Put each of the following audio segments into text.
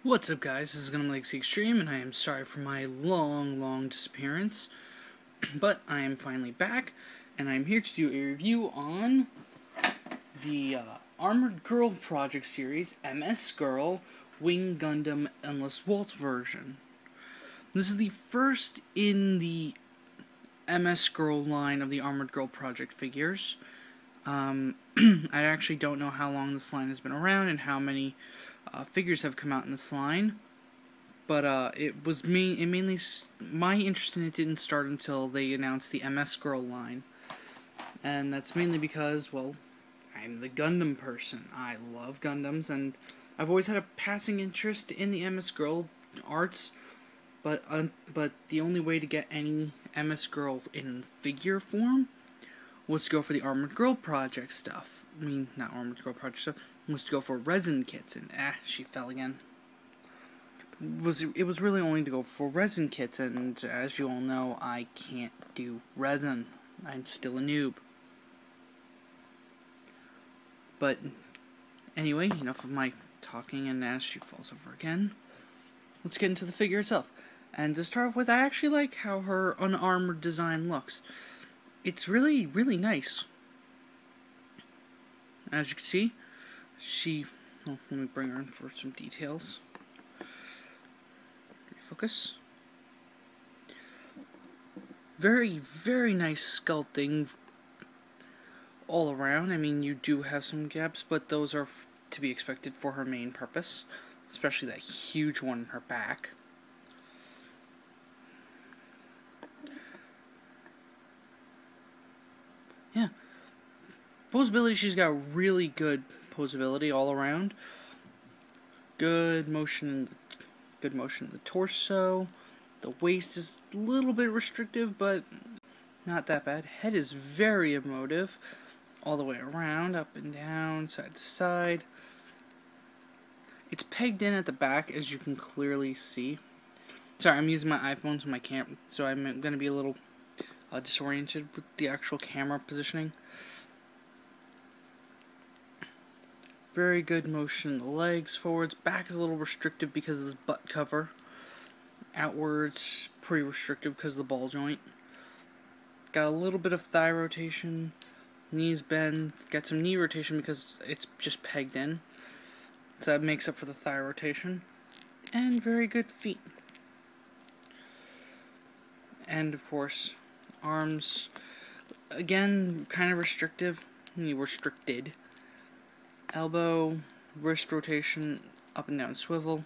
What's up, guys? This is GundamLegacyExtreme, and I am sorry for my long disappearance, but I am finally back, and I'm here to do a review on the Armored Girl Project series, MS Girl Wing Gundam Endless Waltz version. This is the first in the MS Girl line of the Armored Girl Project figures. I actually don't know how long this line has been around and how many figures have come out in this line, but mainly my interest in it didn't start until they announced the MS Girl line, and that's mainly because, well, I'm the Gundam person. I love Gundams, and I've always had a passing interest in the MS Girl arts, but the only way to get any MS Girl in figure form was to go for the Armored Girl Project stuff. I mean, not Armored Girl Project stuff. Was to go for resin kits, and she fell again. It was really only to go for resin kits, and as you all know, I can't do resin. I'm still a noob. But anyway, enough of my talking, and as she falls over again, let's get into the figure itself. And to start off with, I actually like how her unarmored design looks. It's really nice. As you can see, let me bring her in for some details. Focus. Very nice sculpting all around. I mean, you do have some gaps, but those are to be expected for her main purpose, especially that huge one in her back. Yeah. Posability, she's got really good posability all around. Good motion in the torso. The waist is a little bit restrictive, but not that bad. Head is very emotive, all the way around, up and down, side to side. It's pegged in at the back, as you can clearly see. Sorry, I'm using my iPhone so my so I'm going to be a little disoriented with the actual camera positioning. Very good motion in the legs, forwards. Back is a little restrictive because of this butt cover. Outwards, pretty restrictive because of the ball joint. Got a little bit of thigh rotation. Knees bend. Got some knee rotation because it's just pegged in. So that makes up for the thigh rotation. And very good feet. And of course, arms. Again, kind of restricted. Elbow, wrist rotation, up and down swivel.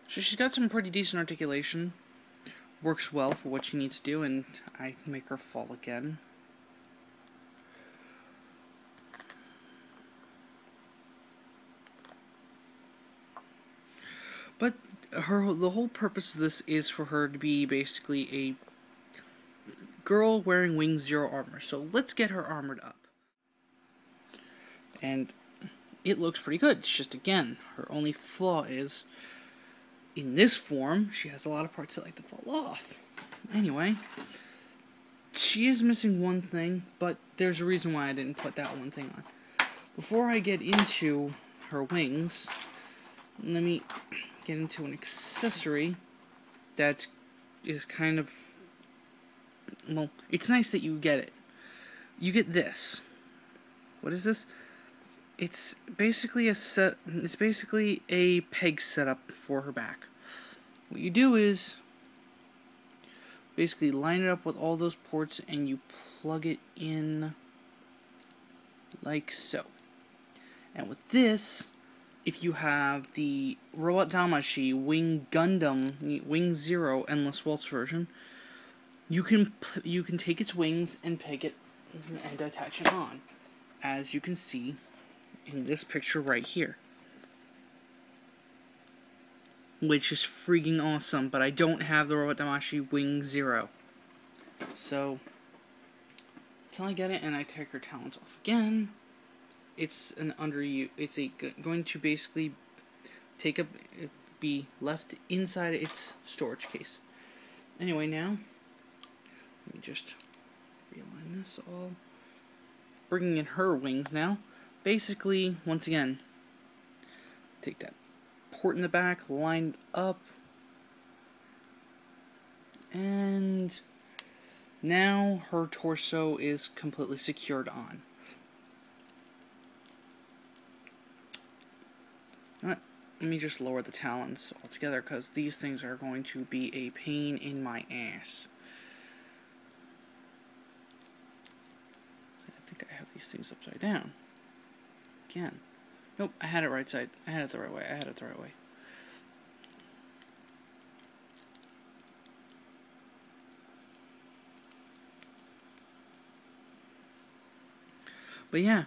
So she's got some pretty decent articulation. Works well for what she needs to do, and I make her fall again. But the whole purpose of this is for her to be basically a girl wearing Wing Zero armor. So let's get her armored up. And it looks pretty good. It's just, again, her only flaw is, in this form, she has a lot of parts that like to fall off. Anyway, she is missing one thing, but there's a reason why I didn't put that one thing on. Before I get into her wings, let me get into an accessory that is kind of, well, it's nice that you get it. You get this. What is this? It's basically a peg setup for her back. What you do is basically line it up with all those ports and you plug it in like so. And with this, if you have the Robot Damashi Wing Gundam Wing Zero Endless Waltz version, you can take its wings and peg it and attach it on, as you can see in this picture right here, which is freaking awesome. But I don't have the Robot Damashi Wing Zero, so until I get it and I take her talons off again, it's going to basically be left inside its storage case. Anyway, now let me just realign this all. Bringing in her wings now. Basically, once again, take that port in the back lined up. And now her torso is completely secured on. Let me just lower the talons altogether, because these things are going to be a pain in my ass. I think I have these things upside down. Again. Nope, I had it right side. I had it the right way. But yeah,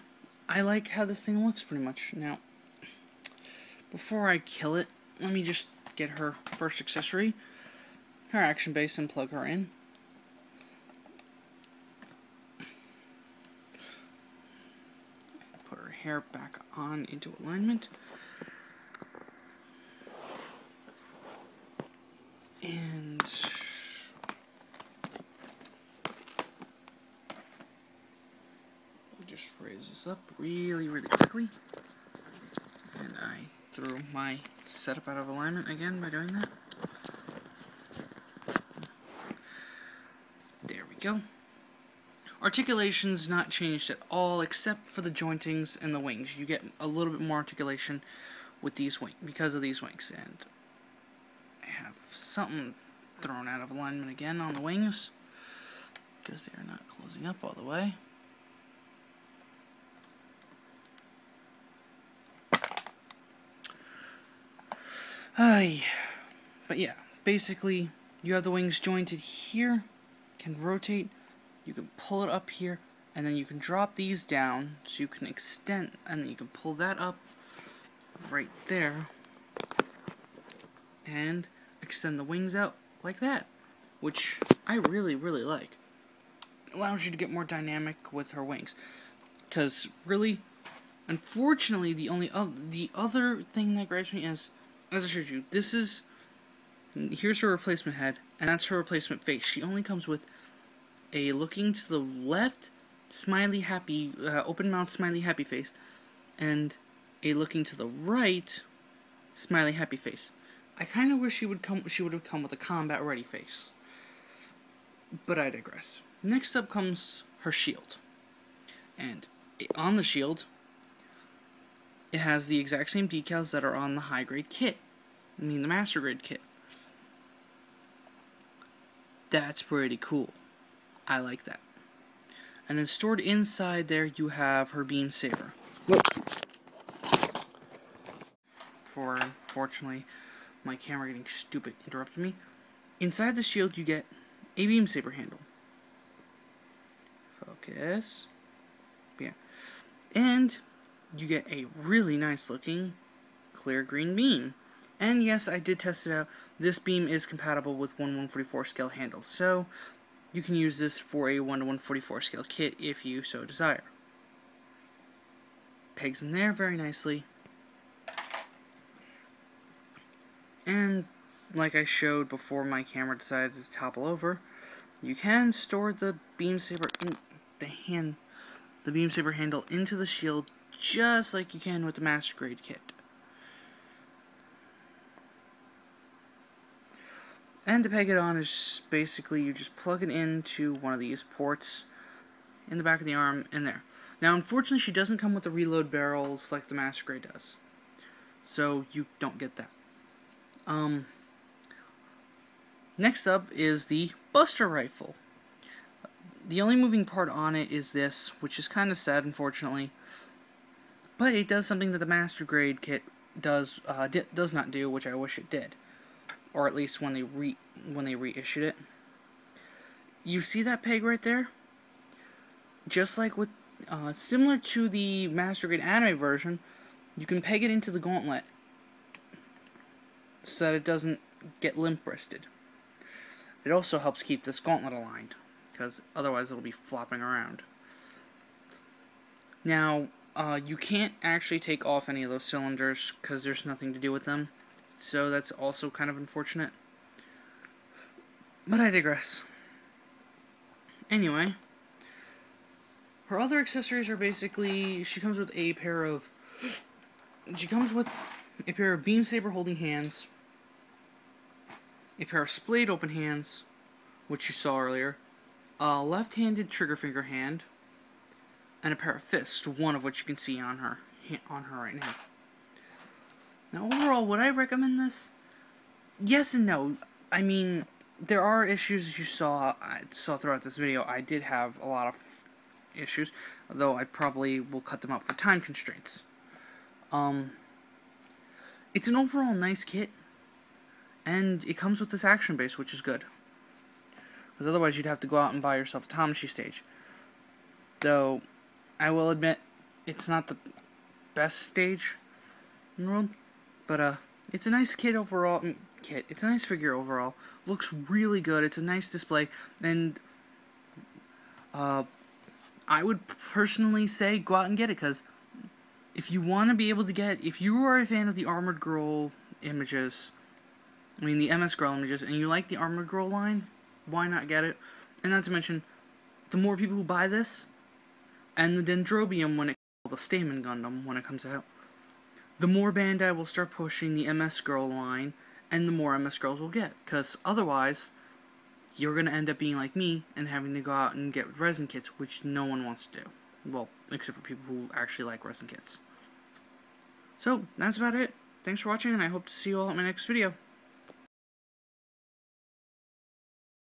I like how this thing looks pretty much. Now, before I kill it, let me just get her first accessory, her action base, and plug her in. Put her hair back on into alignment. And just raise this up really quickly. And I threw my setup out of alignment again by doing that. There we go. Articulation's not changed at all, except for the jointings and the wings. You get a little bit more articulation with these wings, because of these wings. And I have something thrown out of alignment again on the wings, because they are not closing up all the way. But yeah, basically, you have the wings jointed here, can rotate, you can pull it up here, and then you can drop these down, so you can extend, and then you can pull that up right there, and extend the wings out like that, which I really like. It allows you to get more dynamic with her wings, because really, unfortunately, the other thing that gripes me is, as I showed you, here's her replacement head, and that's her replacement face. She only comes with a looking to the left, smiley happy, open mouth smiley happy face, and a looking to the right, smiley happy face. I kind of wish she would have come with a combat ready face. But I digress. Next up comes her shield. And on the shield, it has the exact same decals that are on the high grade kit. I mean the master grade kit. That's pretty cool. I like that. And then stored inside there you have her beam saber. Unfortunately, my camera getting stupid interrupted me. Inside the shield you get a beam saber handle. Focus. Yeah. And you get a really nice looking clear green beam. And yes, I did test it out. This beam is compatible with 1/144 scale handles, so you can use this for a 1/144 scale kit if you so desire. Pegs in there very nicely. And like I showed before my camera decided to topple over, you can store the beam saber in the beam saber handle into the shield just like you can with the master grade kit. And to peg it on is basically you just plug it into one of these ports in the back of the arm and there. Now unfortunately she doesn't come with the reload barrels like the master grade does, so you don't get that. Next up is the Buster Rifle. The only moving part on it is this, which is kind of sad, unfortunately. But it does something that the Master Grade kit does not do, which I wish it did, or at least when they reissued it. You see that peg right there? Just like with similar to the Master Grade anime version, you can peg it into the gauntlet so that it doesn't get limp-wristed. It also helps keep this gauntlet aligned, because otherwise it'll be flopping around. Now, you can't actually take off any of those cylinders, because there's nothing to do with them, so that's also kind of unfortunate. But I digress. Anyway, her other accessories are basically, she comes with a pair of beam saber holding hands, a pair of splayed open hands, which you saw earlier, a left-handed trigger finger hand, and a pair of fists, one of which you can see on her right now. Now, overall, would I recommend this? Yes and no. I mean, there are issues, as you saw throughout this video. I did have a lot of issues, though I probably will cut them out for time constraints. It's an overall nice kit, and it comes with this action base, which is good. Because otherwise you'd have to go out and buy yourself a Tamashii stage. Though, I will admit, it's not the best stage in the world, but it's a nice kit overall. It's a nice figure overall. Looks really good. It's a nice display, and I would personally say go out and get it, because if you want to be able to get, if you are a fan of the Armored Girl images, I mean the MS Girl images, and you like the Armored Girl line, why not get it? And not to mention, the more people who buy this, and the Dendrobium the Stamen Gundam when it comes out, the more Bandai will start pushing the MS Girl line, and the more MS Girls will get. Because otherwise, you're going to end up being like me, and having to go out and get resin kits, which no one wants to do. Well, except for people who actually like resin kits. So, that's about it. Thanks for watching, and I hope to see you all at my next video.